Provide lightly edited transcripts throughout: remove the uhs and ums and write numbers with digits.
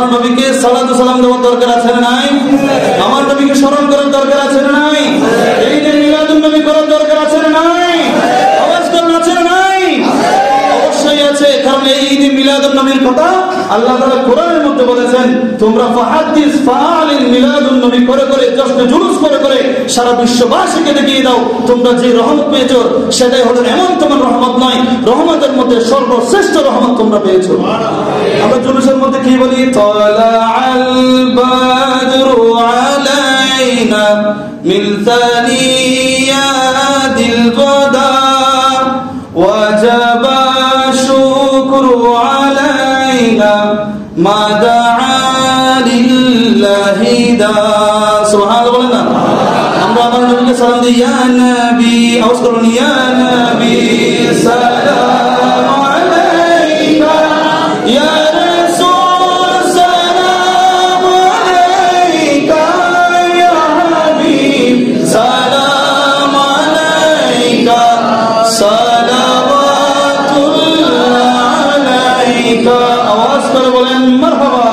আমার নবীকে সালাতু সালাম দেওয়ার দরকার আছে না নাই? আমার নবীকে স্মরণ করার দরকার আছে না নাই? এই যে মিলাদুন নবী করার দরকার আছে না নাই? আওয়াজ করুন, আছে না নাই? অবশ্যই আছে, কারণ এই ঈদে মিলাদুন নবীর কথা আল্লাহ তাআলা কোরআনের মধ্যে বলেছেন, তোমরা ফাহাদিস ফাআলিন মিলাদুন নবী করে করে জশ্ন জুলুস করে করে সারা বিশ্ববাসীকে দেখিয়ে দাও তোমরা যে রহমত পেয়েছো সেটাই হলো এমন তোমার রহমত নয়, রহমতের মধ্যে সর্বশ্রেষ্ঠ রহমত তোমরা পেয়েছো। আমরা জুলুসের মধ্যে কি বলি? তালাআল বাদরু আলাইনা মিন সানিয়াতিল গদা ওয়াজাবা শুকরু আলাইনা মা দাআ লিল্লাহি দা। সুবহানাল্লাহ বলেন না? আমরা আমার নবীকে সালাম দিই, ইয়া নবী, আওয়াজ করুন, ইয়া নবী সালাম আলাইকা, ইয়া রাসূল সালাম আলাইকা, ইয়া হাবিব সালাম আলাইকা, সালাওয়াতুল্লাহ আলাইকা। আওয়াজ করে বলেন মারহাবা।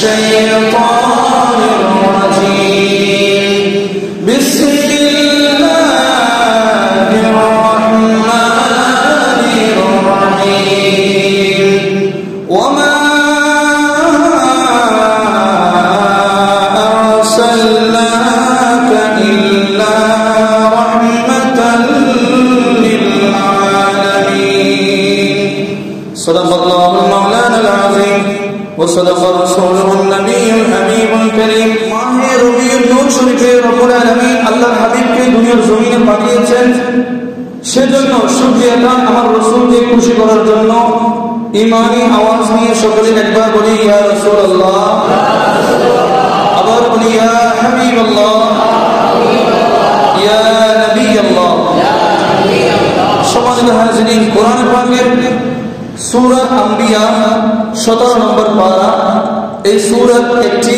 الشيطان الرجيم. ওয়ামা আরসালনাকা ইল্লা রাহমাতাল লিল আলামিন। সাদাকাল্লাহুল মাওলানাল আযীম ওয়া সাদাকা রাসূলুহুন নাবিয়্যুল হাবিবুল কারীম। মাহে রবিউল নূর শরীফে রব্বুল আলামিন আল্লাহর হাবিবকে দুনিয়ার জমিনে পাঠিয়েছেন, সেজন্য শুকরিয়া গান আমার রাসূলকে খুশি করার জন্য ঈমানি আওয়াজ নিয়ে সকলে একবার বলি ইয়া রাসূলুল্লাহ, আবার বলি ইয়া হাবিবাল্লাহ, ইয়া নবিয়াল্লাহ। সম্মানিত হাজিরিন, কোরআন পাকের সূরা আম্বিয়া 17 নম্বর পারা, এই সূরার একটি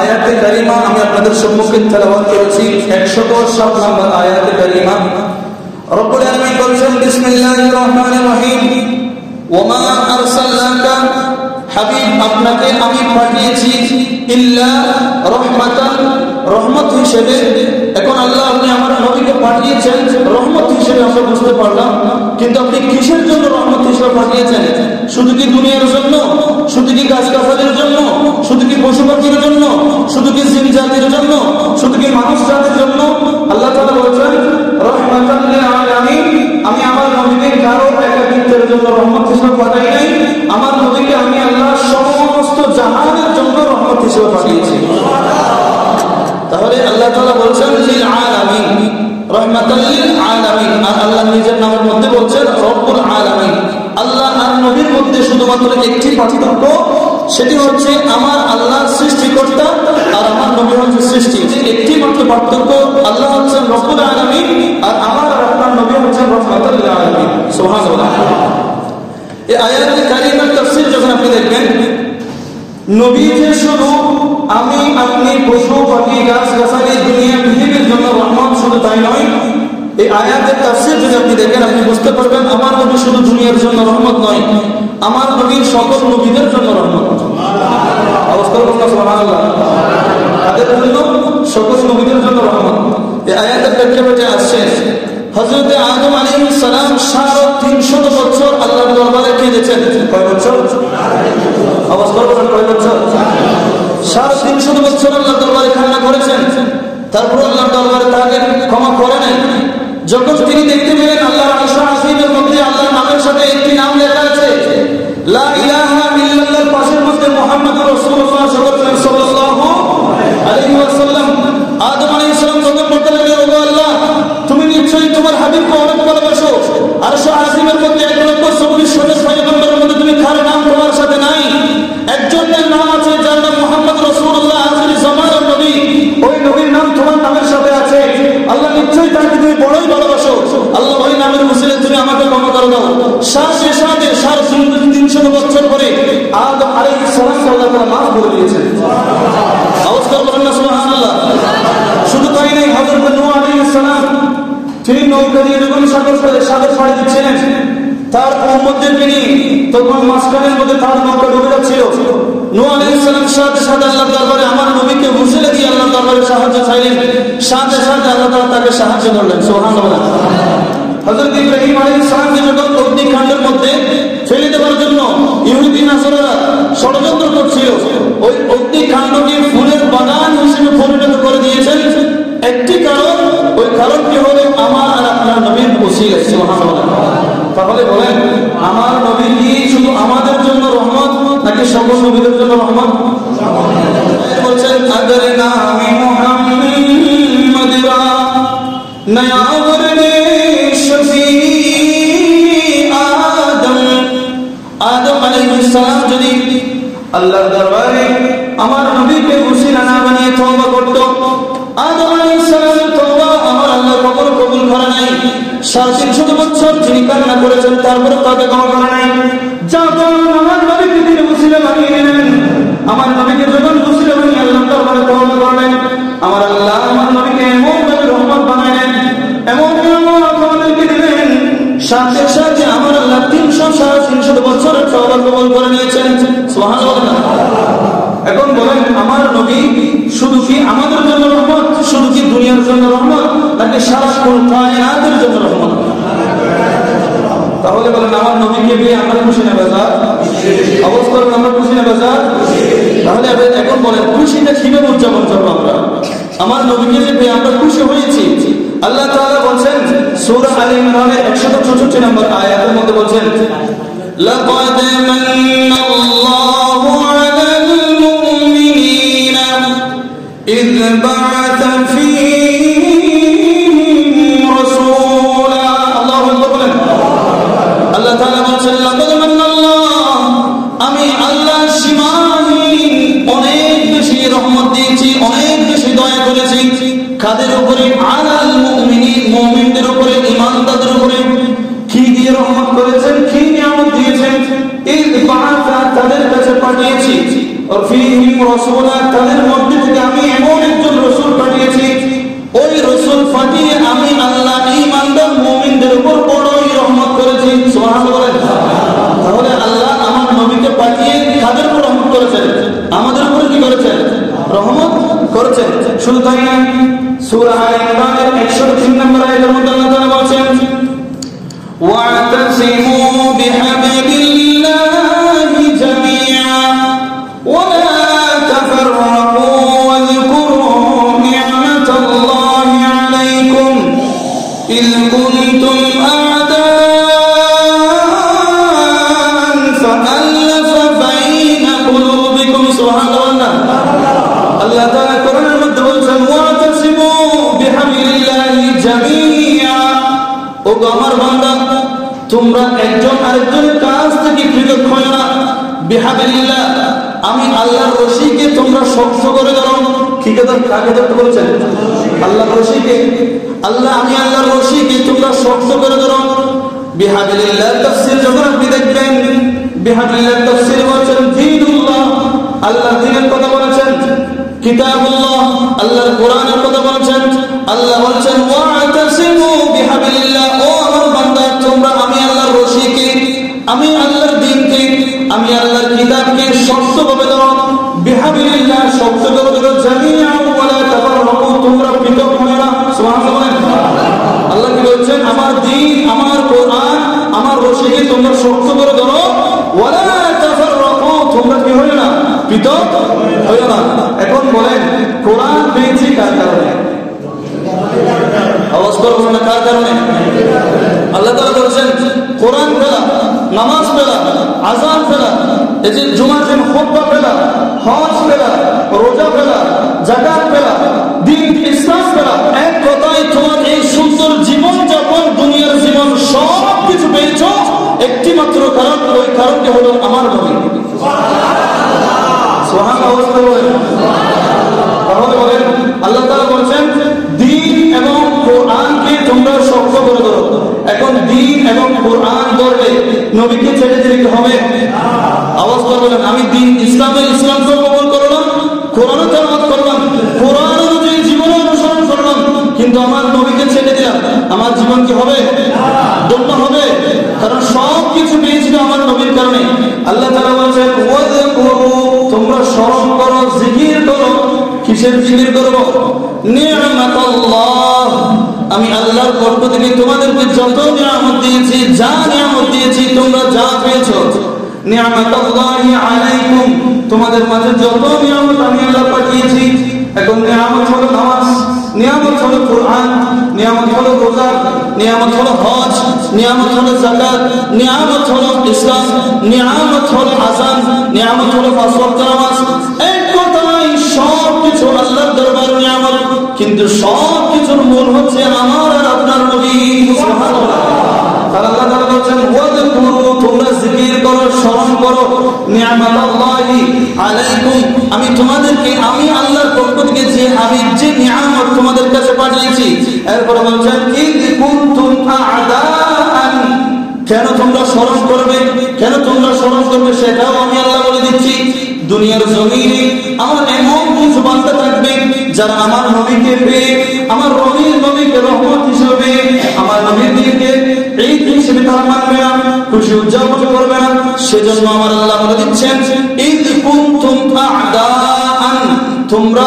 আয়াতে কারিমা আমি আপনাদের সম্মুখে তেলাওয়াত করেছি। 107 নম্বর আয়াতে কারিমা রব্বুল আলামিন বলেছেন, বিসমিল্লাহির রহমানির রহিম, ওয়ামা আরসালনাকা, হাবিব আপনাকে আমি পাঠিয়েছি ইল্লা রাহমাতান, রহমত হিসেবে। এখন আল্লাহ আপনি আমার নবীকে পাঠিয়েছেন রহমত হিসেবে, আমরা বুঝতে পারলাম, কিন্তু আপনি কিসের জন্য রহমত হিসেবে পাঠিয়েছেন? শুধু কি দুনিয়ার জন্য? শুধু কি গাছগাছালির জন্য? শুধু কি পশু পাখির জন্য? শুধু কি জিন জাতির জন্য? শুধু কি মানুষ জাতির জন্য? আল্লাহ তাআলা বলেছেন রাহমাতাল লিল আলামিন, আমি আমার নবীকে কারো একাকিত্বের জন্য রহমত হিসেবে পাঠাই নাই, আমার নবীকে আমি আল্লাহ সমস্ত জাহানের জন্য রহমত হিসেবে পাঠিয়েছি। তাহলে আল্লাহ তাআলা বলছেন লিল আলামিন, রাহমাতাল লিল আলামিন, আর আল্লাহ নিজের নামের মধ্যে বলছেন রব্বুল আলামিন। আল্লাহ আর নবীর মধ্যে শুধুমাত্র একটি পার্থক্য, সেটি হচ্ছে আমার আল্লাহ সৃষ্টিকর্তা আর আমার নবী হচ্ছে সৃষ্টি। একটি মাত্র পার্থক্য, আল্লাহ হচ্ছেন রব্বুল আলামিন আর আমার আর আপনার নবী হচ্ছেন রাহমাতাল লিল আলামিন। সুবহানাল্লাহ। এই আয়াতে কারিমার তাফসীর যখন আপনি দেখবেন, নবী যে শুধু আমি আপনি পশু পাখি গাছগাছালি দুনিয়া পৃথিবীর জন্য রহমত, শুধু তাই নয়, এই আয়াতের তাফসীর যদি আপনি দেখেন আপনি বুঝতে পারবেন আমার নবী শুধু দুনিয়ার জন্য রহমত নয়, আমার নবী সকল নবীদের জন্য রহমত। অবস্থা বলুন সুবহানাল্লাহ। তাদের জন্য সকল নবীদের জন্য রহমত। এই আয়াতের প্রেক্ষাপটে আসছে হযরত আদম আলাইহিস সালাম 350 বছর আল্লাহর দরবারে কেঁদেছেন। কয় বছর? অবস্থা বলুন কয় বছর? 350 বছর আল্লাহর দরবারে কান্না করেছেন, তারপর আল্লাহর দরবারে তাকে ক্ষমা করে নাই। যখন তিনি দেখতে পেলেন আল্লাহর আরশ আজিমের মধ্যে আল্লাহর নামের সাথে একটি নাম লেখা আছে, লা ইলাহা ইল্লাল্লাহর পাশের মধ্যে মুহাম্মাদুর রাসূলুল্লাহ সাল্লাল্লাহু আলাইহি ওয়াসাল্লাম, আদম আলাইহিস সালাম যখন বলতে লাগলেন, ওগো আল্লাহ, তুমি নিশ্চয়ই তোমার হাবিবকে অনেক ভালোবাসো, আরশ আজিমের মধ্যে 1,24,000 পয়গম্বরের মধ্যে তুমি কার নাম তোমার সাথে নাই? একজনের নাম আছে যার নাম মুহাম্মদ রাসূলুল্লাহ, আখির জামানার নবী, ওই নবীর নাম তোমার নামের সাথে আছে। আল্লাহ নিশ্চয়ই তাকে তুমি বড়ই ভালোবাসো, আল্লাহ ওই নামের উসিলায় তুমি আমাকে ক্ষমা করে দাও। 350 বছর পরে আদম আলাইহিস সালাম আল্লাহ তাআলা মাফ করে দিয়েছেন। অবস্থা বলেন না সুবহানাল্লাহ। শুধু তাই নয়, হযরত নূহ আলাইহিস সালাম তিনি নৌকা দিয়ে যখন সাগর পাড়ি দিচ্ছিলেন, তার উম্মতদেরকে নিয়ে, তখন মাঝখানের মধ্যে তার নৌকা ডুবে যাচ্ছিল। নূহ আলাইহিস সালাম সাথে সাথে আল্লাহর দরবারে আমার নবীকে হুঁশিয়ারি দিয়ে আল্লাহর দরবারে সাহায্য চাইলেন, সাথে সাথে আল্লাহ তাআলা তাকে সাহায্য করলেন। সুবহানাল্লাহ। হযরত ইব্রাহিম আলাইহিস সালামকে যখন অগ্নিকাণ্ডের মধ্যে ফেলে দেওয়ার জন্য ইহুদি নাসারারা ষড়যন্ত্র করছিল, ওই অগ্নিকাণ্ডকে ফুলের বাগান হিসেবে পরিণত করে দিয়েছেন একটি কারণ, ওই কারণটি হলো আমার আর আপনার নবীর ওসিলায়। সুবহানাল্লাহ। তাহলে বলেন আমার নবী কি শুধু আমাদের জন্য রহমত নাকি সকল নবীদের জন্য রহমত? বলছেন আদর নামে মুহাম্মদরা নয়া বরনে শফি আদম। আদম আলাইহিস সালাম যদি আল্লাহর দরবারে আমার নবীকে ওসিলা না বানিয়ে তওবা করত, আদম আলাইহিস সালামের তওবা আমার আল্লাহ কবুল করে নাই। 350 বছর তিনি কান্না করেছেন, তারপরে তাকে ক্ষমা করে নাই। যখন আমার নবীকে তিনি ওসিলা বানিয়ে নিলেন, আমার নবীকে যখন ওসিলা বানিয়ে আল্লাহর দরবারে তওবা করলেন, আমার আল্লাহ আমার নবীকে এমন ভাবে রহমত বানাইলেন, এমন নিয়ামত আমাদেরকে দিলেন, সাথে সাথে আমার আল্লাহ 350 বছরের তওবা কবুল করে নিয়েছেন। সুবহানাল্লাহ। এখন বলেন আমার নবী শুধু কি আমাদের জন্য রহমত, শুধু কি দুনিয়ার জন্য রহমত, নাকি সারা কায়নাতের জন্য রহমত? তাহলে বলেন আমার নবীকে পেয়ে আমরা খুশি না বেজার? অবস্থা আমরা খুশি না বেজার? তাহলে এখন বলেন খুশিটা কিভাবে উদযাপন করবো আমরা? আমার নবীকে যে পেয়ে আমরা খুশি হয়েছি। আল্লাহ তাআলা বলেন সূরা আলে ইমরানের 164 নম্বর আয়াতের মধ্যে বলেন লাকাদ মান্নাল্লাহু আলাল মুমিনিনা ইয বা'আথা ফীহিম রাসূলা। আল্লাহু আকবার বলেন। আল্লাহ তাআলা বলেন লাকাদ মান্নাল্লাহ, আমি আল্লাহ সীমাহীন অনেক বেশি রহমত দিয়েছি, অনেক বেশি দয়া করেছি। কাদের উপরে? আলাল মুমিনিন, মুমিনদের উপরে, ঈমানদারদের উপরে। কি দিয়ে রহমত করেছেন, কি নিয়ামত দিয়েছেন? ইয বা'আথা, তাদের কাছে পাঠিয়েছি, ফীহিম রাসূলা, তাদের মধ্যে থেকে আমি এমন একজন রাসূল পাঠিয়েছি, ওই রাসূল পাঠিয়ে আমি আল্লাহ ঈমানদার মুমিনদের উপর বড়ই রহমত করেছি। সুবহানাল্লাহ। তাহলে আল্লাহ আমার নবীকে পাঠিয়ে কাদের উপর রহমত করেছেন? আমাদের উপর কি করেছেন? রহমত করেছেন। শুধু তাই না, সূরা আলে ইমরানের 103 নম্বর আয়াতের মধ্যে আল্লাহ তাআলা বলেন ওয়া'তাসিমু বিহাবিলিল্লাহি জামিআ ওয়া লা তাফাররাকু ওয়াযকুরু নি'মাতাল্লাহি আলাইকুম ইয কুনতুম আ'দাআন ফাআল্লাফা বাইনা কুলুবিকুম। সুবহানাল্লাহ। আল্লাহ তাআলা কোরআনের মধ্যে বলেন ওয়া'তাসিমু বিহাবিলিল্লাহি জামিআ, ও আমার বান্দা তোমরা একজন আরেকজনের কাছ থেকে পৃথক হয় না। বিহাবিলিল্লাহ, আমি আল্লাহর রশিকে তোমরা শক্ত করে ধরো। কি কথা কাকে ধরতে বলেছেন? আল্লাহর রশিকে। আল্লাহ, আমি আল্লাহর রশিকে তোমরা শক্ত করে ধরো। বিহাবিলিল্লাহ তাফসীর যখন আপনি দেখবেন, বিহাবিলিল্লাহ তাফসীর বলেছেন দীনুল্লাহ, আল্লাহর দ্বীনের কথা বলেছেন। কিতাবুল্লাহ, আল্লাহর কোরআনের কথা বলেছেন। আল্লাহ বলেছেন ওয়া'তাসিমু বিহাবিলিল্লাহ, ও আমার বান্দা তোমরা আমি আল্লাহর রশিকে, আমি আল্লাহর দ্বীনকে, আমি আল্লাহর কিতাবকে শক্তভাবে ধরো। বিহাবিলিল্লাহ, শক্ত করে ধরো। জামিআ ওয়া লা তাফাররাকু, তোমরা পৃথক হয় না। সুবহানাল্লাহ। আল্লাহ কি বলছেন? আমার দ্বীন, আমার কোরআন, আমার রশিকে তোমরা শক্ত করে ধরো। ওয়া লা তাফাররাকু, তোমরা কি হয় না? পৃথক হয় না। এখন বলেন কোরআন পেয়েছি কার কারণে? আওয়াজ করবেন না, কার কারণে? আল্লাহ তাআলা বলেছেন কোরআন পেলা, নামাজ পেলা, আযান পেলা, এই যে জুমার দিন খুতবা পেলা, হজ পেলা, রোজা পেলা, যাকাত পেলা, দ্বীন ইসলাম পেলা। এক কথায় তোমার এই সুন্দর জীবন যাপন, দুনিয়ার জীবন সব কিছু পেয়েছো একটি মাত্র কারণ, ওই কারণটি হলো আমার নবী। তাহলে বলেন আল্লাহ তাআলা বলেন দ্বীন এবং কোরআনকে তোমরা শক্ত করে ধরো। এখন দ্বীন এবং কোরআন ধরলে নবীকে ছেড়ে দিতে হবে? আওয়াজ করে বলেন আমি দ্বীন ইসলামের ইসলাম কবুল করলাম, কোরআন তেলাওয়াত করলাম, কোরআন অনুযায়ী জীবন অনুসরণ করলাম, কিন্তু আমার নবীকে ছেড়ে দিলাম, আমার জীবন কি হবে? ধন্য হবে? কারণ সব কিছু পেয়েছিল আমার নবীর কারণে। আল্লাহ তাআলা বলেন ওয়াযকুরু, তোমরা স্মরণ করো, জিকির করো। কিসের জিকির করব? নি'মাতাল্লাহ, আমি আল্লাহর পক্ষ থেকে তোমাদেরকে যত নিয়ামত দিয়েছি, যা নিয়ামত দিয়েছি, তোমরা যা পেয়েছো, নি'মাতাল্লাহি আলাইকুম, তোমাদের মাঝে যত নিয়ামত আমি আল্লাহ পাঠিয়েছি। এখন নিয়ামত হলো নামাজ, নিয়ামত হলো কোরআন, নিয়ামত হলো রোজা, নিয়ামত হলো হজ, নিয়ামত হলো যাকাত, নিয়ামত হলো ইসলাম, নিয়ামত হলো আযান, নিয়ামত হলো পাঁচ ওয়াক্ত নামাজ। এক কথায় সব কিছু আল্লাহর দরবার নিয়ামত, কিন্তু সব কিছুর মূল হচ্ছে আমার আর আপনার নবী। সুবহানাল্লাহ। আল্লাহ তাআলা বলেন ওয়াযকুরু, তোমরা জিকির করো, স্মরণ করো, নি'মাতাল্লাহি আলাইকুম, আমি তোমাদেরকে, আমি আল্লাহর পক্ষ থেকে যে আমি যে নিয়ামত তোমাদের কাছে পাঠিয়েছি। এরপর বলেন ইয কুনতুম আ'দাআন, কেন তোমরা স্মরণ করবে, কেন তোমরা স্মরণ করবে সেটাও আমি আল্লাহ বলে দিচ্ছি। দুনিয়ার জমিনে আমার এমন কিছু বান্দা থাকবে যারা আমার নবীকে পেয়ে, আমার নবীকে রহমত হিসেবে, আমার নবীর দিকে ঈদ হিসেবে তারা মানবে না, খুশি উদযাপন করবে না। সেজন্য আমার আল্লাহ বলে দিচ্ছেন ইয কুনতুম আ'দাআন, তোমরা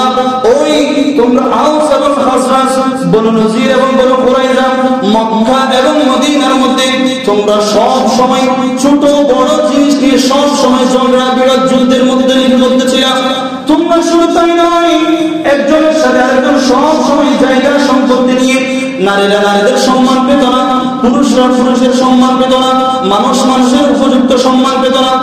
আউস এবং খাজরাজ, বনু নজির এবং বনু কুরাইজা, মক্কা এবং মদিনার মধ্যে তোমরা সব সময় ছোট বড় জিনিস নিয়ে সব সময় ঝগড়া বিরোধ শুধু তাই নয়, একজনের সাথে আরেকজন সব সময় জায়গা সম্পত্তি নিয়ে নারীরা নারীদের সম্মান পেত না, পুরুষরা পুরুষের সম্মান পেত না, মানুষ মানুষের উপযুক্ত সম্মান পেত না।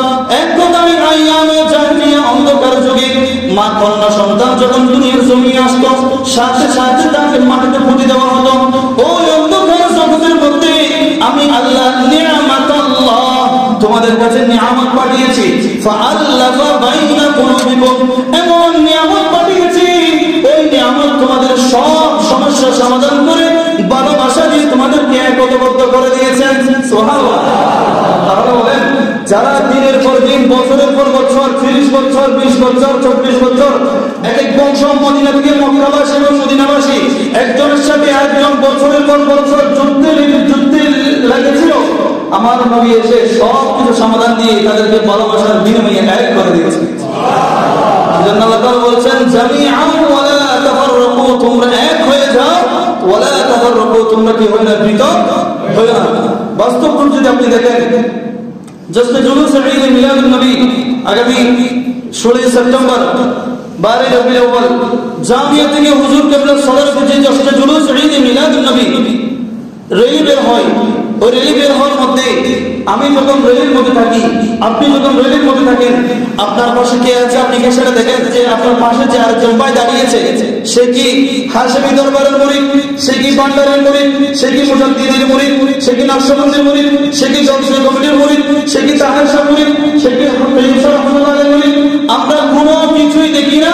এক কথায় আইয়ামে জাহেলিয়া অন্ধকার যুগে মা কন্যা সন্তান যখন দুনিয়ার জমিনে আসতো, সাথে সাথে তাকে মাটিতে পুঁতে দেওয়া হতো। ওই অন্ধকার জগতের মধ্যে আমি আল্লাহ নিয়ামাতাল্লাহ তোমাদের কাছে নিয়ামত পাঠিয়েছি, ফাআল্লাফা বাইনা কুলুবিকুম, এমন নিয়ামত পাঠিয়েছি, ওই নিয়ামত তোমাদের সব সমস্যা সমাধান করে ভালোবাসা দিয়ে তোমাদেরকে একতাবদ্ধ করে দিয়েছেন। সুবহানাল্লাহ। তাহলে বলেন, যারা দিনের পর দিন, বছরের পর বছর, 30 বছর, 20 বছর, 24 বছর এক এক বংশ মদিনা থেকে মক্কাবাসী এবং মদিনাবাসী একজনের সাথে একজন বছরের পর বছর যুদ্ধে লেগেছিল, আমার নবী এসে সব কিছু সমাধান দিয়ে তাদেরকে ভালোবাসার বিনিময়ে এক করে দিয়েছে। এজন্য আল্লাহ তাআলা বলছেন, জামিআন ওয়ালা তাফাররাকু, তোমরা এক হয়ে যাও, ওয়ালা তাফাররাকু, তোমরা কি হয় না, পৃথক হয় না। বাস্তব রূপ যদি আপনি দেখেন, জশ্নে জুলুস ঈদ মিলাদুন নবী আগামী 16 সেপ্টেম্বর 12 রবিউল আউয়াল জামিয়া থেকে হুজুর কেবলা সদর যে জশ্নে জুলুস ঈদ মিলাদুন নবী র্যালি বের হয়, ওই র্যালি বের হওয়ার মধ্যে আমি যখন র্যালির মধ্যে থাকি, আপনি যখন র্যালির মধ্যে থাকেন, আপনার পাশে কে আছে আপনি কি সেটা দেখেন? যে আপনার পাশে যে আরেকজন ভাই দাঁড়িয়েছে, সে কি হাশেমি দরবারের মুরিদ, সে কি ভান্ডারের মুরিদ, সে কি মুজাদ্দিদের মুরিদ, সে কি নকশবন্দির মুরিদ, সে কি জলসা কমিটির মুরিদ, সে কি তাহের শাহ মুরিদ, সে কি রহমাতুল্লাহের মুরিদ? আমরা কোনো কিছুই দেখি না।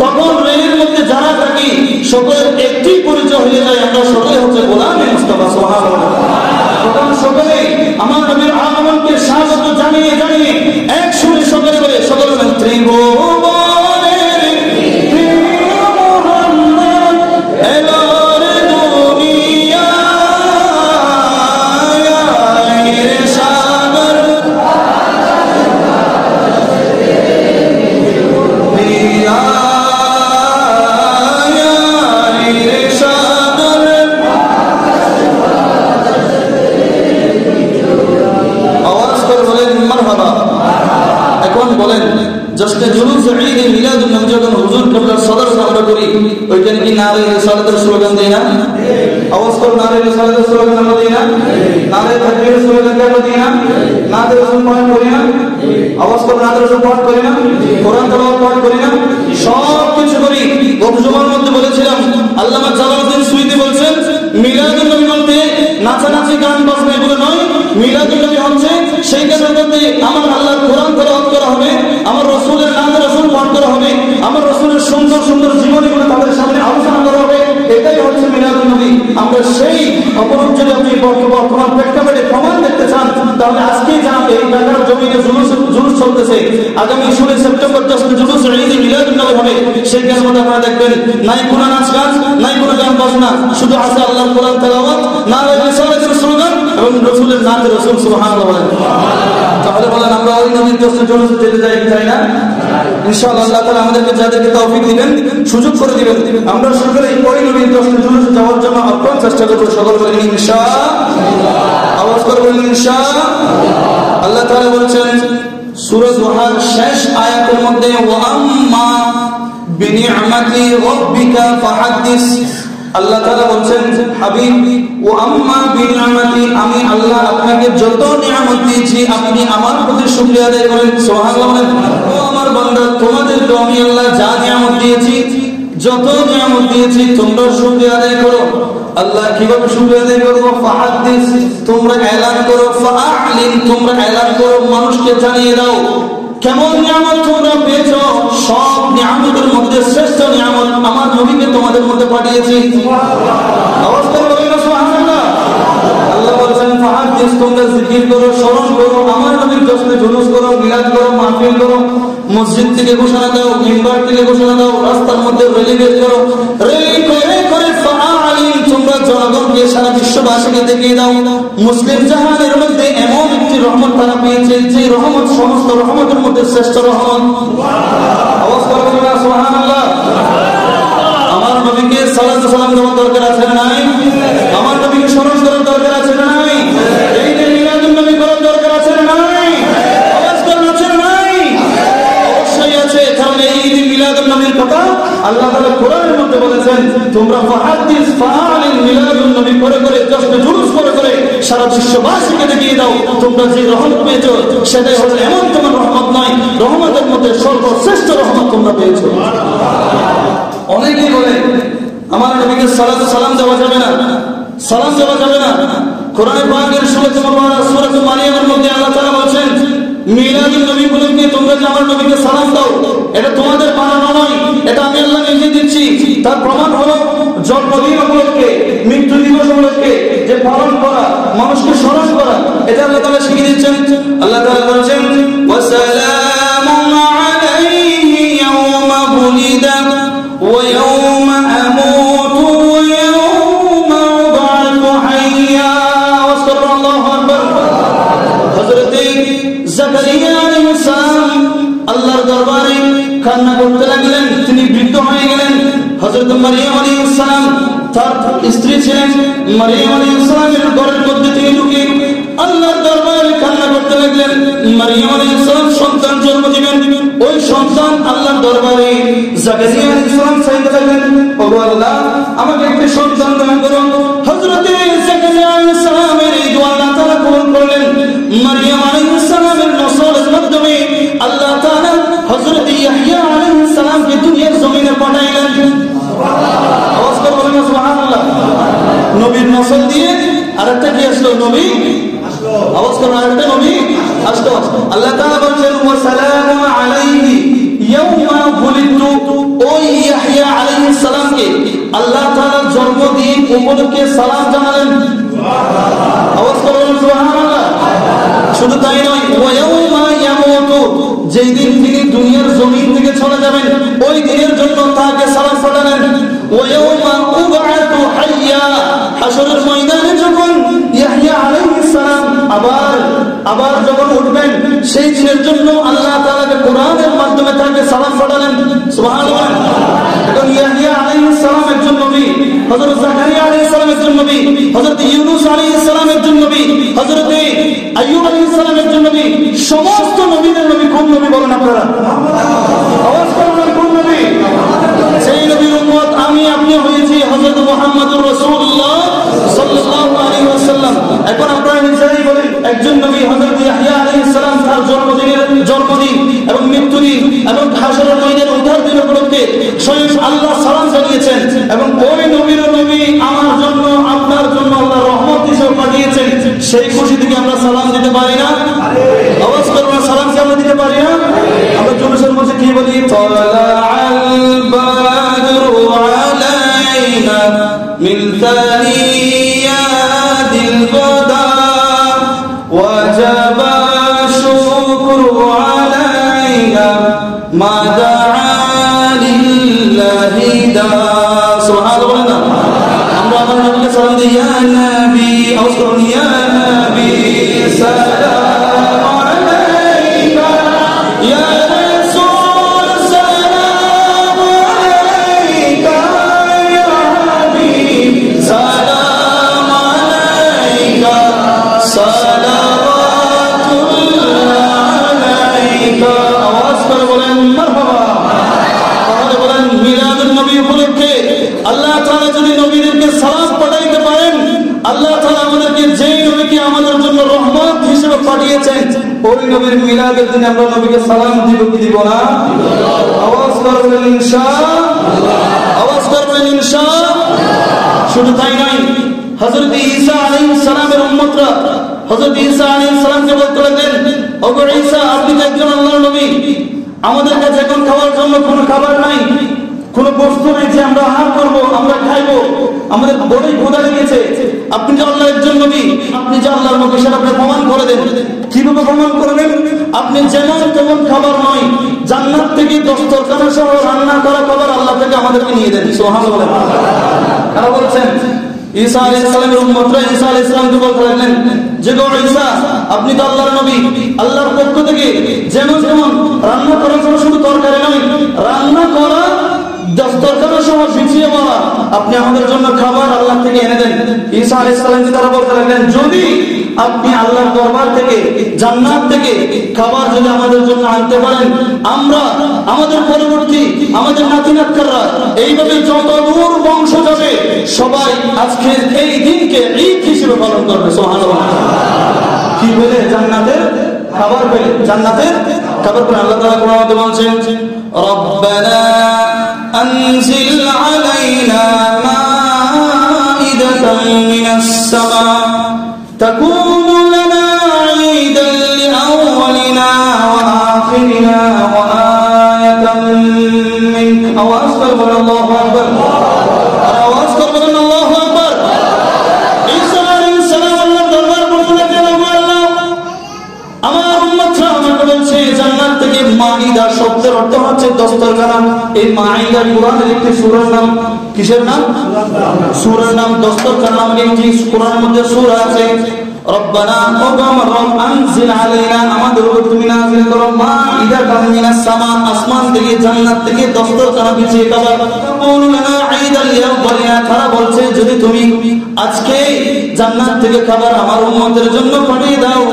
তখন র্যালির মধ্যে যারা থাকি সকলের একটি পরিচয় হয়ে যায়, আমরা সকলে হচ্ছে গোলামে মুস্তাফা। সুবহানাল্লাহ। তখন সকলে আমার নবীর আগমনকে স্বাগত জানিয়ে জানিয়ে এক সুরে সকলে বলে, সকলে ত্রিভুবনের প্রিয় মুহাম্মদ এবার দুনিয়ায় সাগর বলেন, জশ্নে জুলুস ঈদ মিলাদুন নবী যখন হুজুর কেবলার সদর আমরা করি, ওইখানে কি নারে রিসালাতের স্লোগান দেই না? আওয়াজ করে নারে রিসালাতের স্লোগান আমরা দেই না? নারে তাকবীরের স্লোগান আমরা দেই না? নারে রাসূল পাঠ করি না? আওয়াজ করে নারে রাসূল পাঠ করি না? কোরআন তেলাওয়াত পাঠ করি না? সব কিছু করি। গত জুমার মধ্যে বলেছিলাম, আল্লামা জালালউদ্দিন সুয়ুতী বলছেন, মিলাদুন নবী বলতে নাচানাচি গান বাজনা এগুলো নয়, মিলাদুন নবী হচ্ছে সেইখানের মধ্যে আমার আল্লাহর কোরআন তেলাওয়াত করা হবে, আমার রাসূলের নাম রাসূল পাঠ করা হবে, আমার রাসূলের সুন্দর সুন্দর জীবনীগুলো তাদের সামনে আলোচনা করা হবে। এটাই হচ্ছে মিলাদুন নবী। আমরা সেই অপরূপ, যদি আপনি বর্তমান প্রেক্ষাপটে প্রমাণ দেখতে চান, তাহলে আজকেই জানান এই ঢাকার জমিনে জুলুস চলতেছে, আগামী 16 সেপ্টেম্বর জশ্নে জুলুস ঈদ মিলাদুন নবী হবে। সেই গানের মধ্যে আপনারা দেখবেন নাই কোনো নাচ গান, নাই কোনো গান বাজনা, শুধু আছে আল্লাহর কোরআন তেলাওয়াত, নারে রিসালাতের স্লোগান এবং রাসূলের নাম রাসূল। সুবহানাল্লাহ বলেন। তাহলে বলেন, আমরা ওই নবীর জশ্নে জুলুসে যেতে চাই না? ইনশাআল্লাহ আল্লাহ তাআলা আমাদেরকে যাদেরকে তৌফিক দিবেন, সুযোগ করে দিবেন, আমরা সকলে ওই নবীর জশ্নে জুলুসে যাওয়ার জন্য আপ্রাণ চেষ্টা করব। সকলে বলেন ইনশাআল্লাহ। আওয়াজ করে বলেন ইনশাআল্লাহ। আল্লাহ তাআলা বলেছেন সূরা দুহার শেষ আয়াতের মধ্যে, ওয়া আম্মা বিনিআমাতি রাব্বিকা ফাহাদ্দিস। আল্লাহ তাআলা বলছেন, হাবিব, ওয়া আম্মা বিনিআমাতি, আমি আল্লাহ আপনাকে যত নিয়ামত দিয়েছি আপনি আমার প্রতি শুকরিয়া আদায় করেন। সুবহানাল্লাহ। ও আমার বান্দা, তোমাদেরকে আমি আল্লাহ যা নিয়ামত দিয়েছি, যত নিয়ামত দিয়েছি, তোমরা শুকরিয়া আদায় করো। আল্লাহ কিভাবে শুকরিয়া আদায় করবো? ফাহাদ্দিস, তোমরা এলান করো, ফাআলিন, তোমরা এলান করো, মানুষকে জানিয়ে দাও কেমন নিয়ামত তোমরা পেয়েছো। সব নিয়ামতের মধ্যে শ্রেষ্ঠ নিয়ামত আমার নবীকে তোমাদের মধ্যে পাঠিয়েছি। আওয়াজ করে বলেন না সুবহানাল্লাহ। আল্লাহ বলেছেন, ফাহাদ্দিস, তোমরা জিকির করো, স্মরণ করো, আমার নবীর জশ্নে জুলুস করো, মিলাদ করো, মাহফিল করো, মসজিদ থেকে ঘোষণা দাও, মিম্বার থেকে ঘোষণা দাও, রাস্তার মধ্যে র্যালি বের করো, র্যালি করে করে ফাআলিন, তোমরা জনগণকে, সারা বিশ্ববাসীকে দেখিয়ে দাও মুসলিম জাহানের মধ্যে এমন একটি রহমত তারা পেয়েছে, যে রহমত সমস্ত রহমতের মধ্যে শ্রেষ্ঠ রহমত। আওয়াজ করে বলেন না সুবহানাল্লাহ। আমার নবীকে সালাত সালাম দেওয়ার দরকার আছে না নাই? আমার নবীকে স্মরণ করার দরকার আছে না নাই? এই যে মিলাদুন নবী করার দরকার আছে না নাই? আওয়াজ করে আছে না নাই? অবশ্যই আছে। কারণ এই নবীর কথা আল্লাহ তাআলা কোরআনের মধ্যে বলেছেন, তোমরা ফাহাদিস ফাআলিল মিলাদুন নবী করে করে জশ্নে জুলুস করে করে সারা বিশ্ববাসীকে দেখিয়ে দাও তোমরা যে রহমত পেয়েছো সেটাই হলো এমন তোমার রহমত নয়, রহমতের মধ্যে সর্বশ্রেষ্ঠ রহমত তোমরা পেয়েছো। অনেকেই বলে আমার নবীকে সালাতু সালাম দেওয়া যাবে না, সালাম দেওয়া যাবে না। কোরআনে পাকের সূরা মারিয়ামের মধ্যে আল্লাহ তাআলা বলেন, মিলাদুন নবী উপলক্ষে তোমরা যে আমার নবীকে সালাম দাও, এটা তোমাদের বানানো নয়, এটা আমি আল্লাহ নিজে দিচ্ছি। তার প্রমাণ হলো জন্মদিন উপলক্ষে, মৃত্যু দিবস উপলক্ষে যে পালন করা, মানুষকে স্মরণ করা, এটা আল্লাহ তাআলা শিখিয়ে দিচ্ছেন। আল্লাহ তাআলা বলেন, ওয়াসালামুন আলাইহি ইয়াওমা বুলিদা ওয়া ইয়াওমা আমুতু ওয়া ইয়াওমা উবআতু হাইয়া। আল্লাহু আকবার। হযরত জাকারিয়া আলাইহিস সালাম আল্লাহর দরবারে কান্না করতে লাগলেন, তিনি বৃদ্ধ হয়ে গেলেন। হযরত মারিয়াম আলাইহিস সালাম তার স্ত্রী ছিলেন, মারিয়াম আলাইহিস সালামের ঘরের মধ্যে তিনি ঢুকে আল্লাহর দরবারে কান্না করতে লাগলেন। মারিয়াম আলাইহিস সালাম সন্তান জন্ম দিবেন, ওই সন্তান আল্লাহর দরবারে জাকারিয়া আলাইহিস সালাম চাইতে লাগলেন, ওগো আল্লাহ আমাকে একটা সন্তান দান করুন। হযরত জাকারিয়া আলাইহিস সালামের এই দোয়া আল্লাহ তাআলা কবুল করলেন। মারিয়াম আলাইহিস সালামের নসলের মাধ্যমে আল্লাহ তাআলা হযরত ইয়াহইয়া আলাইহিস সালামকে দুনিয়ার জমিনে পাঠাইলেন। সুবহানাল্লাহ। আওয়াজ করে বলেন সুবহানাল্লাহ। নবীর নসল দিয়ে আরেকটা কি আসলো? নবী আসলো। আওয়াজ করে আরেকটা নবী আসলো। আল্লাহ তাআলা বলেন, ওয়া সালামু আলাইহি ইয়াওমা বুলিদতু। ওই ইয়াহইয়া আলাইহিস সালামকে আল্লাহ তাআলা জন্মদিন উপলক্ষে সালাম জানালেন। সুবহানাল্লাহ। আওয়াজ করে বলেন সুবহানাল্লাহ। শুধু তাই নয়, ওয়া ইয়াওমা ইয়ামুতু, যেই দিন তিনি দুনিয়ার জমিন থেকে চলে যাবেন ওই দিনের জন্য তাকে সালাম পাঠালেন। ওয়া ইয়াওমা উবআতু হাইয়া, হাশরের ময়দানে যখন ইয়াহইয়া আলাইহিস সালাম আবার যখন উঠবেন সেই দিনের জন্য আল্লাহ তাআলাকে কোরআনের মাধ্যমে তাকে সালাম পাঠালেন। সুবহানাল্লাহ। এখন ইয়াহইয়া আলাইহিস সালাম একজন নবী, হযরত জাকারিয়া আলাইহিস সালাম একজন নবী, হযরত ইউনূস আলাইহিস সালাম একজন নবী, হযরত আইয়ুব আলাইহিস সালাম একজন নবী। সমস্ত নবীদের নবী কোন নবী বলেন আপনারা? আওয়াজ করুন কোন নবী? সেই নবীর উম্মত আমি আপনি হয়েছি হযরত মুহাম্মদুর রাসূলুল্লাহ সাল্লাল্লাহু আলাইহি ওয়াসাল্লাম। এখন আপনারা নিজেরাই বলেন, একজন নবী হযরত ইয়াহইয়া আলাইহিস সালাম তার জন্মদিন এবং মৃত্যুদিন এবং হাশরের ময়দানে ওঠার দিন উপলক্ষে স্বয়ং আল্লাহ সালাম জানিয়েছেন, এবং ওই নবীর নবী আমার জন্য আপনার জন্য আল্লাহ রহমত হিসেবে পাঠিয়েছেন। সেই খুশি থেকে আমরা সালাম দিতে পারি না? আওয়াজ করুন, সালাম কি আমরা দিতে পারি না? আমরা জুলুসের মধ্যে কি বলি? তালাআল বাদরু আলাইনা মিন সানিয়াতিল গদা ওয়াজাবা শুকরু আলাইনা মা দাআ লিল্লাহি দা। সুবহানাল্লাহ। আমরা আমার নবীকে সালাম দিই, ইয়া নবী, আওয়াজ করুন, ইয়া নবী সালাম আলাইকা, ইয়া রাসূল সালাম আলাইকা, ইয়া হাবিব সালাম আলাইকা, সালাওয়াতুল্লাহ আলাইকা। আওয়াজ করে বলেন মারহাবা। তাহলে বলেন, মিলাদুন নবী উপলক্ষে আল্লাহ তাআলা যদি নবীদেরকে সালাম পাঠাইতে পারেন, আল্লাহ তাআলা আমাদেরকে যেই নবীকে আমাদের জন্য রহমত হিসেবে পাঠিয়েছেন ওই নবীর মিলাদের দিনে আমরা নবীকে সালাম দিব কি দিব না? আওয়াজ করবেন ইনশাআল্লাহ। আওয়াজ করবেন ইনশাআল্লাহ। শুধু তাই নয়, হযরত ঈসা আলাইহিস সালামের উম্মতরা হযরত ঈসা আলাইহিস সালামকে বলতে লাগলেন, ওগো ঈসা, আপনি তো একজন আল্লাহর নবী, আমাদের কাছে এখন খাওয়ার জন্য কোনো খাবার নাই, কোনো বস্তু নেই যে আমরা আহার করবো, আমরা খাইবো, আমাদের বড়ই ক্ষুধা লেগেছে। আপনি যে আল্লাহর একজন নবী, আপনি যে আল্লাহর নবী সেটা আপনি প্রমাণ করে দেন। কিভাবে প্রমাণ করবেন? আপনি যেমন তেমন খাবার নয়, জান্নাত থেকে দস্তরখানা সহ রান্না করা খাবার আল্লাহ থেকে আমাদেরকে নিয়ে দেন। সুবহানাল্লাহ। কারা বলছেন? ঈসা আলাইহিস সালামের উম্মতরা ঈসা আলাইহিস সালামকে বলতে লাগলেন যে, গো ঈসা, আপনি তো আল্লাহর নবী, আল্লাহর পক্ষ থেকে যেমন তেমন রান্না করার জন্য শুধু তরকারি নয়, রান্না করা দস্তরখানা সহ বিছিয়ে বলা আপনি আমাদের জন্য খাবার আল্লাহ থেকে এনে দেন। ঈসা আলাইহিস সালামকে তারা বলতে লাগলেন, যদি আপনি আল্লাহর দরবার থেকে, জান্নাত থেকে খাবার যদি আমাদের জন্য আনতে পারেন, আমরা, আমাদের পরবর্তী, আমাদের নাতি নাতনিরা, এইভাবে যত দূর বংশ যাবে সবাই আজকে এই দিনকে ঈদ হিসেবে পালন করবে। সুবহানাল্লাহ। কি বলে? জান্নাতের খাবার পেলে, জান্নাতের খাবার পেলে। আল্লাহ তাআলা কোরআনে বলছেন, রব্বানা আনজিল আলাইনা মাইদাতান মিনাস সামা তাকুনু লানা ঈদান লিআউয়ালিনা ওয়া আখিরিনা ওয়া আয়াতান মিনকা। আওয়াজ করে বলেন আল্লাহু আকবার। আওয়াজ করে বলেন আল্লাহু আকবার। ঈসা আলাইহিস সালাম আল্লাহর দরবার করতে লাগলেন, আল্লাহ আমার উম্মতরা আমাকে বলছে জান্নাত থেকে মাইদা শব্দের অর্থ হচ্ছে দস্তরখানা। এই মাইদা কোরআনের একটি সূরার নাম। কিসের নাম? সূরার নাম দস্তরখানা নামে একটি কোরআনের মধ্যে সূরা আছে। রব্বানা ওয়াগমার আনজিল আলাইনা, আমাদের উপর তুমি নাযিল করো মাইদাতান মিনাস সামা, আসমান থেকে, জান্নাত থেকে দস্তরখানা বিছিয়ে খাবার। তাকুনু লানা ঈদান লিআউয়ালিনা, তারা বলছে যদি তুমি আজকে জান্নাত থেকে খাবার আমার উম্মতের জন্য পাঠিয়ে দাও,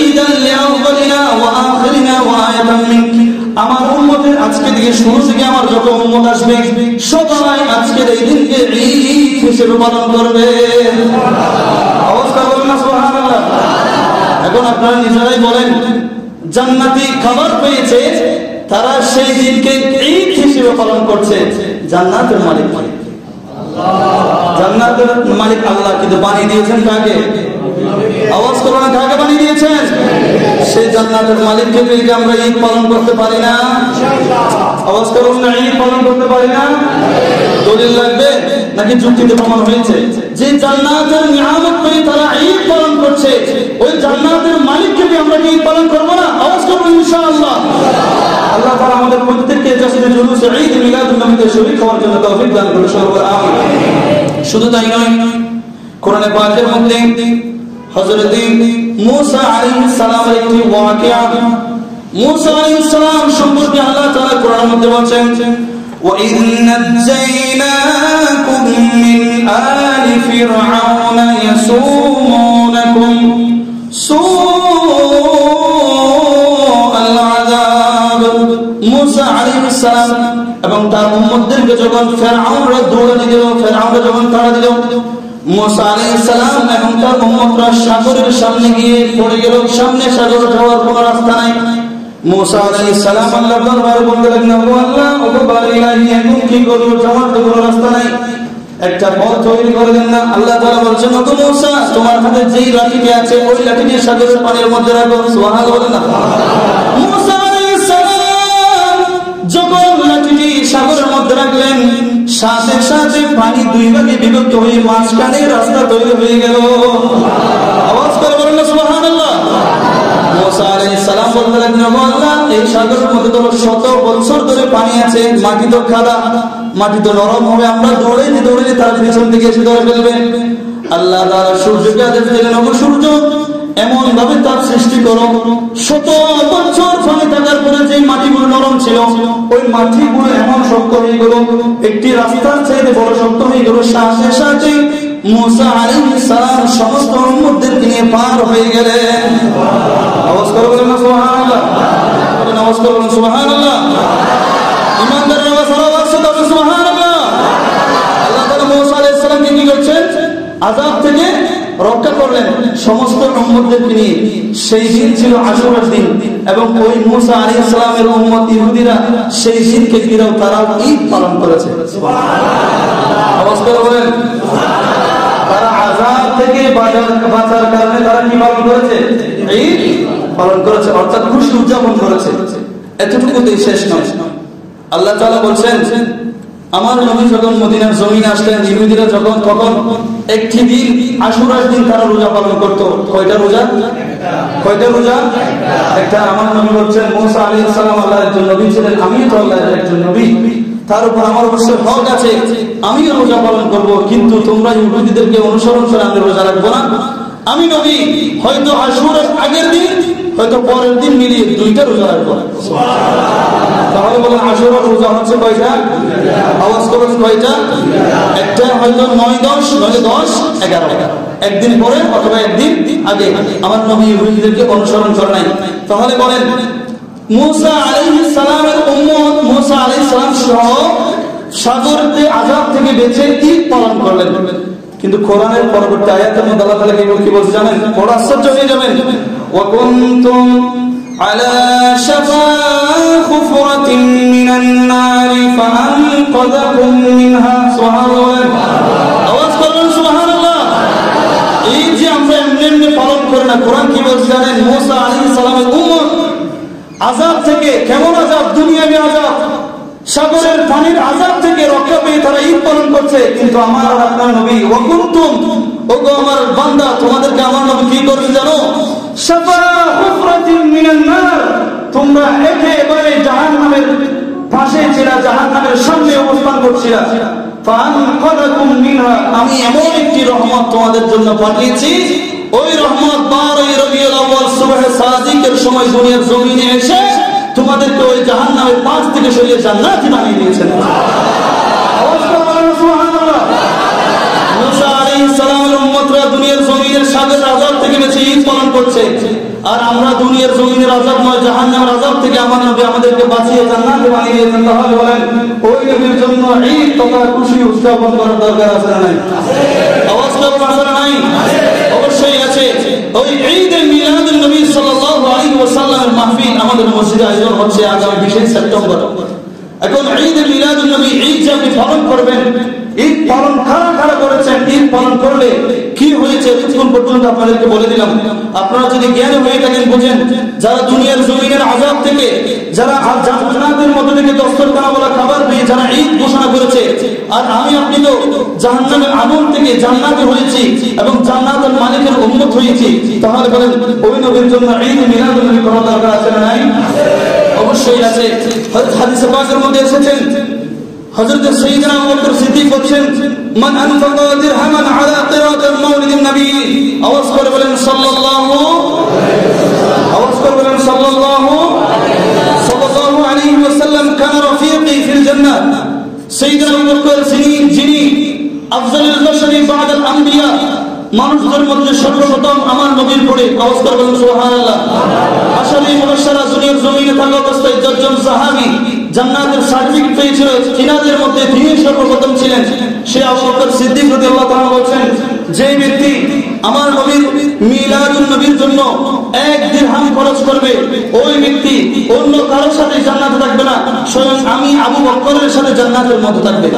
ঈদান লিআউয়ালিনা ওয়া আখিরিনা ওয়া আয়াতান মিনকা, আমার উম্মতের আজকে থেকে শুরু থেকে আমার যত উম্মত আসবে সবাই আজকের এই দিনকে ঈদ হিসেবে পালন করবে। অবস্থা বলেন না সুবহানাল্লাহ। এখন আপনারা নিজেরাই বলেন, জান্নাতি খাবার পেয়েছে তারা সেই দিনকে ঈদ হিসেবে পালন করছে। জান্নাতের মালিক জান্নাতের মালিক আল্লাহ, কিন্তু বানিয়ে দিয়েছেন কাকে? আওয়াজ করো না, কাকে বানিয়ে দিয়েছেন? সেই জান্নাতের মালিককে পেয়ে আমরা ঈদ পালন করতে পারি না? আওয়াজ করো না, ঈদ পালন করতে পারি না? দলিল লাগবে নাকি যুক্তিতে প্রমাণ হয়েছে? যে জান্নাতের নিয়ামত পেয়ে তারা ঈদ পালন করছে, ওই জান্নাতের মালিককে পেয়ে আমরা ঈদ পালন করবো না? আওয়াজ করবো ইনশাআল্লাহ। আল্লাহ তাআলা আমাদের প্রত্যেককে জাসদে জুলুসে ঈদ মিলাদুন নবীতে শরীক হওয়ার জন্য তৌফিক দান করুন। আমিন। শুধু তাই নয়, কোরআনে পাকের মধ্যে হযরত মুসা আলাইহিস সালামের একটি ওয়াকিয়া, মুসা আলাইহিস সালাম সম্পর্কে আল্লাহ তাআলা কোরআনের মধ্যে বলেন, وَإِذْ نَجَّيْنَاكُمْ مِنْ آلِ فِرْعَوْنَ يَسُومُونَكُمْ سُوءَ الْعَذَابِ। মুসা আলাইহিস সালাম এবং তার উম্মতদেরকে যখন ফিরআউনরা দৌড়ানি দিল, ফিরআউনরা যখন তাড়া দিল, মুসা আলাইহিস সালাম এবং তার উম্মতরা সাগরের সামনে গিয়ে পড়ে গেল। সামনে সাগর যাওয়ার কোনো রাস্তা নাই। মুসা আলাইহিস সালাম আল্লাহর দরবারে বলতে লাগলেন, ও আল্লাহ, ও বাবা ইলাহি, এখন কি করব? যাওয়ার তো কোনো রাস্তা নাই, একটা পথ তৈরি করে দেন না। আল্লাহ তাআলা বলছেন, ও মুসা, তোমার হাতে যেই লাঠিটি আছে ওই লাঠি দিয়ে সাগরের পানির মধ্যে রাখো। সুবহানাল্লাহ বলেন না। মুসা আলাইহিস সালাম যখন লাঠিটি সাগরের মধ্যে রাখলেন, সাথে সাথে পানি দুই ভাগে বিভক্ত হয়ে মাঝখানে রাস্তা তৈরি হয়ে গেল। আওয়াজ করে বলেন না সুবহানাল্লাহ। মুসা আলাইহিস সালাম বলতে লাগলেন, ও আল্লাহ, এই সাগরের মধ্যে তো শত বছর ধরে পানি আছে, মাটি তো কাদা, মাটি তো নরম হবে, আমরা দৌড়াইতে দৌড়াইতে তার পিছন থেকে এসে ধরে ফেলবে। আল্লাহ তাআলা সূর্যকে আদেশ দিলেন, ও সূর্য, এমন ভাবে তাপ সৃষ্টি করো, শত বছর পানি থাকার পরে যে মাটিগুলো নরম ছিল ওই মাটিগুলো এমন শক্ত হয়ে গেল, একটি রাস্তার চাইতে বড় শক্ত হয়ে গেল। সাথে সাথে মুসা আলাইহিস সালাম সমস্ত উম্মতদেরকে নিয়ে পার হয়ে গেলেন। আওয়াজ করে বলেন না সুবহানাল্লাহ। আওয়াজ করে বলেন সুবহানাল্লাহ। ইমানদারের আওয়াজ হবে সুবহানাল্লাহ। আল্লাহ তাআলা মুসা আলাইহিস সালামকে কি করছেন? আযাব থেকে রক্ষা করলেন সমস্ত উম্মতদেরকে নিয়ে। সেই দিন ছিল আশুরার দিন, এবং ওই মুসা আলাইহিস সালামের উম্মত ইহুদিরা সেই দিনকে ঘিরেও তারা ঈদ পালন করেছে। সুবহানাল্লাহ। আওয়াজ করে বলেন। তারা আযাব থেকে বাঁচার কারণে তারা কি পালন করেছে? ঈদ পালন করেছে, অর্থাৎ খুশি উদযাপন করেছে। এতটুকুতেই শেষ নয়। আল্লাহ তাআলা বলছেন, আমার নবী যখন মদিনার জমিনে আসলেন, ইহুদিরা যখন তখন একটি দিন আশুরার দিন তারা রোজা পালন করত। কয়টা রোজা? কয়টা রোজা? একটা। আমার নবী বলছেন, মুসা আলাইহিস সালাম আল্লাহর একজন নবী ছিলেন, আমিও তো আল্লাহর একজন নবী, তার উপর আমার অবশ্যই হক আছে, আমিও রোজা পালন করব, কিন্তু তোমরা ইহুদিদেরকে অনুসরণ করে আমি রোজা রাখবো না। আমি নবী হয়তো আশুরার আগের দিন হয়তো পরের দিন মিলিয়ে 2টা রোজা রাখবো। তাহলে বলেন আশুরা রোজা হচ্ছে কয়টা? আওয়াজ করুন কয়টা? একটা হয়তো 9-10, নয় 10-11, একদিন পরে অথবা একদিন আগে আমার নবী ইহুদীদেরকে অনুসরণ করে নাই। তাহলে বলেন মুসা আলাইহিস সালামের উম্মত মুসা আলাইহিস সালাম সহ সাগরতে আযাব থেকে বেঁচে ঈদ পালন করলেন। কিন্তু কোরআনের পরবর্তী আয়াতের মধ্যে আল্লাহ তাআলা কি বলছে জানেন? বড় আশ্চর্য হয়ে যাবেন। ওয়া কুনতুম আলা শাফা খুফরাতিন মিনান নারি ফাআনকাযাকুম মিনহা। সুবহানাল্লাহ, আওয়াজ করুন সুবহানাল্লাহ। এই যে আমরা এমনি পালন করি না, কোরআন কি বলছে জানেন? মুসা আলাইহিস সালামের উম্মত আযাব থেকে, কেমন আযাব? দুনিয়াবী আযাব, সাগরের পানির আযাব থেকে রক্ষা পেয়ে তারা ঈদ পালন করছে। কিন্তু আমার আর আপনার নবী ওয়া কুনতুম, ওগো আমার বান্দা, তোমাদেরকে আমার নবী কি করেন জানো? শাফা হুফরাতিন মিনান নার, তোমরা একেবারে জাহান্নামের পাশে ছিলা, জাহান্নামের সামনে অবস্থান করছিলা। ফাআনকাযাকুম মিনহা, আমি এমন একটি রহমত তোমাদের জন্য পাঠিয়েছি, ওই রহমত 12 রবিউল আউয়াল সুবহে সাদিকের সময় দুনিয়ার জমিনে এসে তোমাদেরকে ওই জাহান্নামের পাশ থেকে সরিয়ে জান্নাতি বানিয়ে দিয়েছেন। আওয়াজ করুন সুবহানাল্লাহ। মুসা আলাইহিস সালামের উম্মতরা দুনিয়ার জমিনের সাগরের আযাব থেকে বেঁচে ঈদ পালন করছে, আর আমরা দুনিয়ার জমিনের আযাব নয় জাহান্নামের আযাব থেকে আমার নবী আমাদেরকে বাঁচিয়ে জান্নাতে বানিয়ে দিয়েছেন। তাহলে বলেন ওই নবীর জন্য ঈদ তথা খুশি উদযাপন করার দরকার আছে না নাই? আওয়াজ করুন আছে না নাই? অবশ্যই আছে। ওই ঈদে মিলাদুন নবী সাল্লাল্লাহু আলাইহি ওয়াসাল্লামের মাহফিল আমাদের মসজিদে আয়োজন হচ্ছে আগামী 20 সেপ্টেম্বর। এখন ঈদে মিলাদুন নবী, ঈদ যে আপনি পালন করবেন, ঈদ পালন কারা করেছেন, ঈদ পালন করলে কি হয়েছে এতক্ষণ পর্যন্ত আপনাদেরকে বলে দিলাম। আপনারা যদি জ্ঞানী হয়ে থাকেন বুঝেন, যারা দুনিয়ার জমিনের আযাব থেকে, যারা জান্নাতের মধ্যে থেকে দস্তরখানাওয়ালা খাবার পেয়ে যারা ঈদ ঘোষণা করেছে, আর আমি আপনি তো জাহান্নামের আগুন থেকে জান্নাতে হয়েছি এবং জান্নাতের মালিকের উম্মত হয়েছি। তাহলে বলেন ওই নবীর জন্য ঈদ মিলাদুন নবী করার দরকার আছে না নাই? অবশ্যই আছে। হাদিসে পাকের মধ্যে এসেছেন, হযরত সাইয়েদনা আবু বকর সিদ্দিক বলেন, মান আনফাকা দিরহামান আলা কিরাআতিল মাউলিদিন নবী, আওয়াজ করে বলেন সাল্লাল্লাহু, আওয়াজ করে বলেন সাল্লাল্লাহু আলাইহি ওয়াসাল্লাম কানা রাফিকি ফিল জান্নাহ। সাইয়েদনা আবু বকর যিনি আফজালুল বাশারি বা'দাল আম্বিয়া, মানুষদের মধ্যে সর্বপ্রথম আমার নবীর পরে, আওয়াজ করে বলেন সুবহানাল্লাহ। আশারি মুবাশশারা দুনিয়ার জমিনে থাকা অবস্থায় 10 জন সাহাবী জান্নাতের সার্টিফিকেট পেয়েছিল, তিনাদের মধ্যে তিনি সর্বপ্রথম ছিলেন। সে আবু বকর সিদ্দিক রাদিয়াল্লাহু তাআলা বলেন, যে ব্যক্তি আমার নবীর মিলাদুন নবীর জন্য 1 দিরহাম খরচ করবে, ওই ব্যক্তি অন্য কারোর সাথে জান্নাতে থাকবে না, স্বয়ং আমি আবু বকরের সাথে জান্নাতের মধ্যে থাকবে।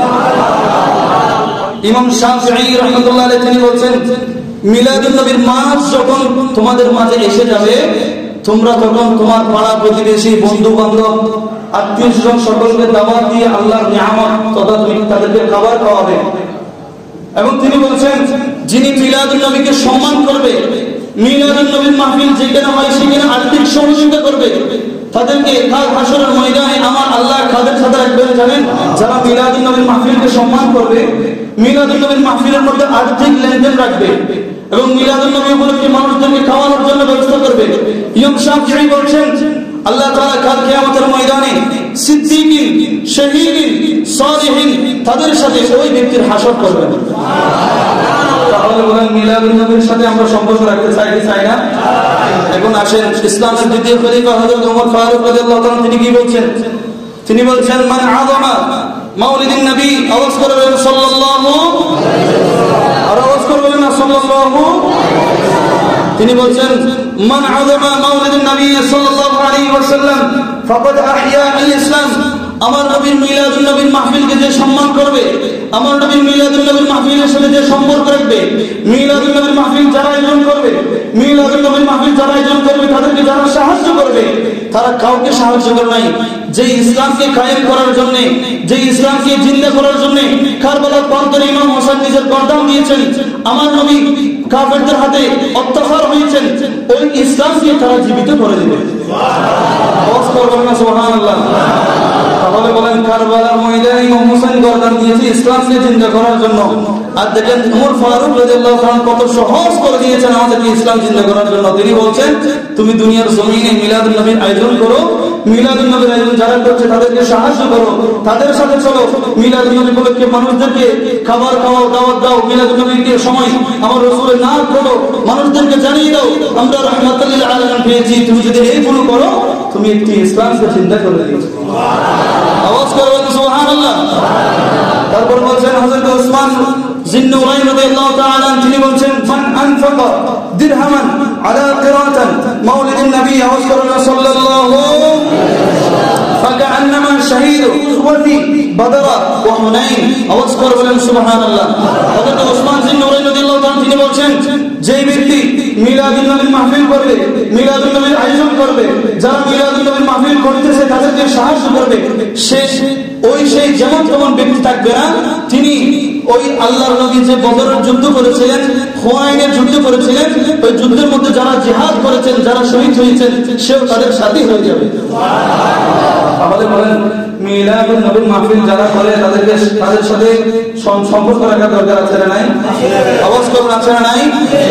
ইমাম শাফিঈ রাহমাতুল্লাহ আলাইহি তিনি বলেন, মিলাদুন নবীর মাস যখন তোমাদের মাঝে এসে যাবে, তোমরা তখন তোমার পাড়া প্রতিবেশী, বন্ধু বান্ধব, আত্মীয়স্বজন সকলকে দাওয়াত দিয়ে আল্লাহর নিয়ামত তথা তুমি তাদেরকে খাবার খাওয়াবে। এবং তিনি বলেছেন, যিনি মিলাদুন নবীকে সম্মান করবে, মিলাদুন নবীর মাহফিল যেখানে হয় সেখানে আর্থিক সহযোগিতা করবে, তাদেরকে কাল হাসরের ময়দানে আমার আল্লাহ কাদের সাথে রাখবেন জানেন? যারা মিলাদুন নবীর মাহফিলকে সম্মান করবে, মিলাদুন নবীর মাহফিলের মধ্যে আর্থিক লেনদেন রাখবে এবং মিলাদুন নবী উপলক্ষে মানুষদেরকে খাওয়ানোর জন্য ব্যবস্থা করবে। ইমাম শাফিঈ বলেন, আল্লাহ তাআলা কাল কিয়ামতের ময়দানে সিদ্দিকিন, শহীদিন, সালিহিন তাদের সাথে ওই ব্যক্তির হাসর করবেন। তাহলে বলেন মিলাদুন নবীর সাথে আমরা সম্পর্ক রাখতে চাই কি চাই না? এখন আসেন ইসলামের দ্বিতীয় খলিফা হযরত ওমর ফারুক রাদিয়াল্লাহু তাআলা তিনি কি বলছেন? তিনি বলছেন, মান আযামা মাউলিদিন নবী, আওয়াজ করে বলেন সাল্লাল্লাহু, আর আওয়াজ করে বলেন না সাল্লাল্লাহু। তিনি বলছেন, মান আযামা মাউলিদিন নবী সাল্লাল্লাহু আলাইহি ওয়াসাল্লাম ফাকাদ আহইয়া আল ইসলাম, আমার নবীর মিলাদুন নবীর মাহফিলকে যে সম্মান করবে, আমার নবীর মিলাদুন নবীর মাহফিলের সাথে যে সম্পর্ক রাখবে, মিলাদুন নবীর মাহফিল যারা আয়োজন করবে, মিলাদুন নবীর মাহফিল যারা আয়োজন করবে, তাদেরকে যারা সাহায্য করবে, তারা কাউকে সাহায্য করে নাই। যে ইসলামকে কায়েম করার জন্য, যে ইসলামকে জিন্দা করার জন্য কারবালার প্রান্তরে ইমাম হোসেন নিজের গর্দান দিয়েছেন, আমার নবী কাফেরদের হাতে অত্যাচার হয়েছেন, ওই ইসলামকে তারা জীবিত করে দিবে। আওয়াজ করবেন না সুবহানাল্লাহ। তাহলে বলেন কারবালার ময়দানে ইমাম হোসেন গর্দান দিয়েছে ইসলামকে জিন্দা করার জন্য, আর দেখেন ওমর ফারুক রাদিয়াল্লাহু তাআলা কত সহজ করে দিয়েছেন আমাদেরকে ইসলাম জিন্দা করার জন্য। তিনি বলছেন তুমি দুনিয়ার জমিনে মিলাদুন নবীর আয়োজন করো, মিলাদুন নবীর আয়োজন যারা করছে তাদেরকে সাহায্য করো, তাদের সাথে চলো। মিলাদুন নবী উপলক্ষে মানুষদেরকে খাবার খাওয়াও, দাওয়াত দাও। মিলাদুন নবীর সময় আমার রাসূলের নাম করো, মানুষদেরকে জানিয়ে দাও আমরা রাহমাতুল লিল আলামিন পেয়েছি। তুমি যদি এইগুলো করো তুমি একটি ইসলামকে চিন্তা করে দিয়েছো। আওয়াজ করবেন সুবহানাল্লাহ। তারপর বলছেন হযরত ওসমান জিন্নুরাইন রাদিয়াল্লাহু তাআলা তিনি বলছেন মান আনফাকা দিরহামান আলা কিরাতান মাউলিদিন নবী সাল্লাল্লাহু ফাকান্নামা শাহীদু ওয়াতি বদর ওয়া হুনাইন। আওয়াজ করবেন সুবহানাল্লাহ। হযরত ওসমান জিন্নুরাইন রাদিয়াল্লাহু তাআলা তিনি বলছেন যে ব্যক্তি মিলাদুন নবীর মাহফিল করবে, মিলাদুন নবীর আয়োজন করবে, যারা মিলাদুন নবীর মাহফিল করতেছে তাদেরকে সাহায্য করবে, সেই যেমন তেমন ব্যক্তি থাকবে না। তিনি ওই আল্লাহর নবী যে বদরের যুদ্ধ করেছিলেন, হুনাইনের যুদ্ধ করেছিলেন, ওই যুদ্ধের মধ্যে যারা জিহাদ করেছেন, যারা শহীদ হয়েছেন, সেও তাদের সাথী হয়ে যাবে। তাহলে বলেন মিলাদুন নবীর মাহফিল যারা করে তাদের সাথে সম্পর্ক রাখা দরকার আছে না নাই? আওয়াজ করুন আছে না নাই?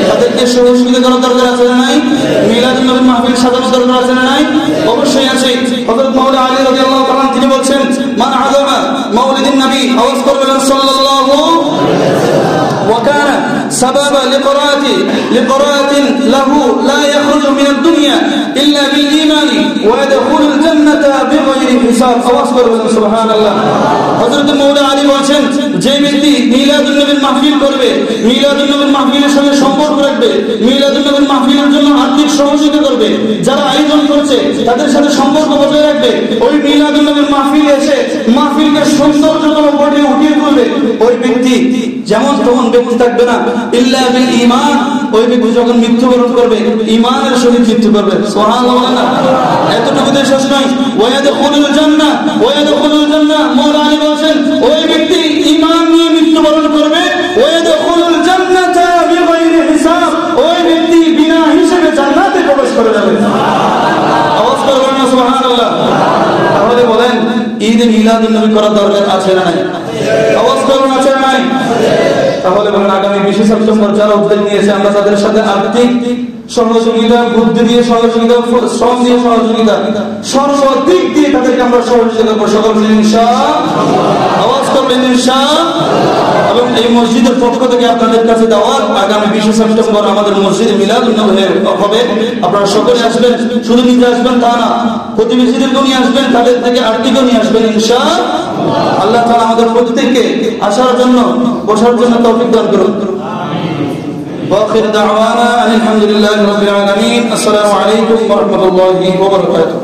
তাদেরকে সহযোগিতা করার দরকার আছে না নাই? মিলাদুন নবীর মাহফিল সাজানোর দরকার আছে না নাই? অবশ্যই আছে। হযরত মাওলানা আলী রাদিয়াল্লাহু তাআলা তিনি বলছেন মান আযামা মাউলিদিন নবী আওয়াজ করবেন সাল্লাল্লাহু ওয়া কানা সাবাবা লিকরাআতিন লাহু লা ইয়াখরুজু মিনাদ দুনিয়া ইল্লা বিল ঈমানি ওয়া ইয়াদখুলুল জান্নাতা বিগাইরি হিসাব। আওয়াজ করবেন সুবহানাল্লাহ। হযরত মাওলানা আলী বলেন যে ব্যক্তি মিলাদুন নবীর মাহফিল করবে, মিলাদুন নবীর মাহফিলের সঙ্গে সম্পর্ক রাখবে, মিলাদুন নবীর মাহফিলের জন্য আর্থিক সহযোগিতা করবে, যারা আয়োজন করছে তাদের সাথে সম্পর্ক বজায় রাখবে, ওই মিলাদুন নবীর মাহফিলে এসে মাহফিলকে সৌন্দর্যতম করে উঠিয়ে তুলবে, ওই ব্যক্তি যেমন তেমন ব্যক্তি থাকবে না ইল্লা বিল ঈমান। ওই ব্যক্তি যখন মৃত্যুবরণ করবে ঈমানের সহিত মৃত্যু করবে। সুবহানাল্লাহ। এতটুকু দিয়ে শেষ নয়, ওয়া ইয়াদখুলুল জান্নাহ ওয়া ইয়াদখুলুল জান্নাহ। মাওলানা আলী বলেন ওই ব্যক্তি ঈমান নিয়ে মৃত্যুবরণ করবে, ওয়া ইয়াদখুলুল জান্নাতা বিগাইরি হিসাব। ওই ব্যক্তি বিনা হিসাবে জান্নাতে প্রবেশ করে যাবে। আওয়াজ করবেন না সুবহানাল্লাহ। তাহলে বলেন ঈদে মিলাদুন নবী করার দরকার আছে না নাই? আওয়াজ করুন আছে না নাই? তাহলে বলেন আগামী 20 সেপ্টেম্বর যারা উদ্যোগ নিয়েছে আমরা তাদের সাথে আর্থিক সহযোগিতা, বুদ্ধি দিয়ে সহযোগিতা, শ্রম দিয়ে সহযোগিতা, সর্বদিক দিয়ে তাদেরকে আমরা সহযোগিতা করবো সকল ইনশাআল্লাহ। আওয়াজ করবেন ইনশাআল্লাহ। এবং এই মসজিদের পক্ষ থেকে আপনাদের কাছে দাওয়াত আগামী 20 সেপ্টেম্বর আমাদের মসজিদে মিলাদুন নবী হবে। আপনারা সকলে আসবেন, শুধু নিজে আসবেন তা না, প্রতিবেশীদেরকে নিয়ে আসবেন, তাদের থেকে আর্থিকও নিয়ে আসবেন ইনশাআল্লাহ। আল্লাহ তাআলা আমাদের প্রত্যেককে আসার জন্য বসার জন্য তৌফিক দান করুন। وآخر دعوانا أن الحمد لله رب العالمين. السلام عليكم ورحمة الله وبركاته.